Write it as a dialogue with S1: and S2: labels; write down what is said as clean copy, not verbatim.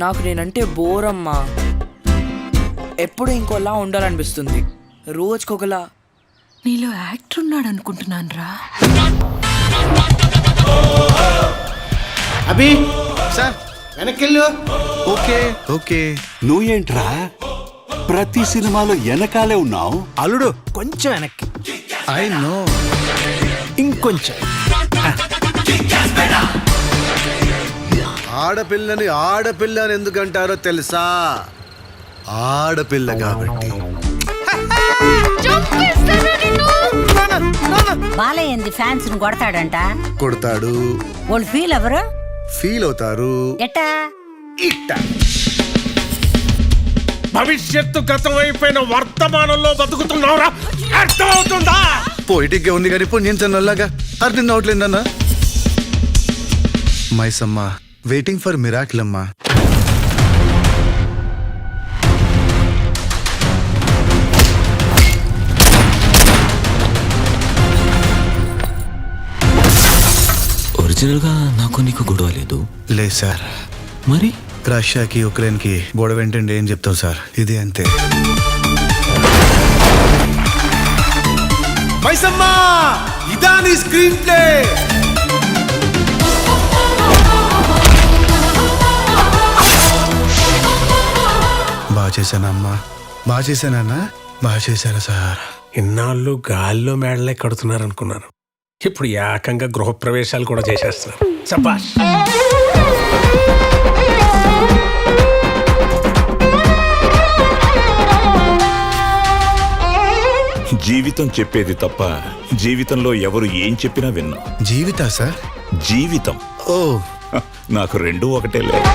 S1: నాకు నేనంటే బోరమ్మా. ఎప్పుడు ఇంకోలా ఉండాలనిపిస్తుంది, రోజుకొకలా.
S2: నీలో యాక్టర్ ఉన్నాడు అనుకుంటున్నాను రా.
S3: అభి సార్ వెనకెళ్ళు.
S4: Okay okay. నువ్వేంట్రా ప్రతి సినిమాలో వెనకాలే ఉన్నావు?
S3: అల్లుడు కొంచెం వెనక్కి.
S4: I know.
S3: ఇంకొంచెం.
S5: ఆడపిల్లని ఆడపిల్లని ఎందుకంటారో తెలుసా? ఆడపిల్ల కాబట్టి.
S6: బాలయ్య ఫ్యాన్స్ ను కొడతాడంట.
S5: కొడతాడు.
S6: వాళ్ళు ఫీల్ ఎవరు?
S5: ఫీల్ అవుతారు.
S6: ఎట్టా?
S5: ఇట్ట.
S7: భవిష్యత్తు గతం అయిపోయిన వర్తమానంలో బతుకుతున్నావురా, అర్థమవుతుందా?
S5: పోయిటిక్గా ఉంది కానీ పుణ్యం నల్లగా అర్థం అవట్లేదన్నా. మైసమ్మ వెయిటింగ్ ఫర్ మిరాకిల్ అమ్మా.
S8: ఒరిజినల్ గా నాకు నీకు గొడవ లేదు.
S5: లేదు సార్.
S8: మరి
S5: రష్యాకి ఉక్రెయిన్ కి గొడవ ఏంటంటే ఏం చెప్తావు సార్, ఇది అంతే. మైసమ్మా ఇదా నీ స్క్రీన్ ప్లే? బాగా చేశానా అమ్మా? బాగా చేశానా? బాగా చేశారా సార్?
S7: ఇన్నాళ్ళు గాల్లో మేడలే కడుతున్నారు అనుకున్నాను, ఇప్పుడు ఏకంగా గృహప్రవేశాలు కూడా చేసేస్తున్నారు. శభాష్.
S9: జీవితం చెప్పేది తప్ప జీవితంలో ఎవరు ఏం చెప్పినా విన్నా.
S5: జీవితా సార్?
S9: జీవితం.
S5: ఓ
S9: నాకు రెండూ ఒకటే లేదు.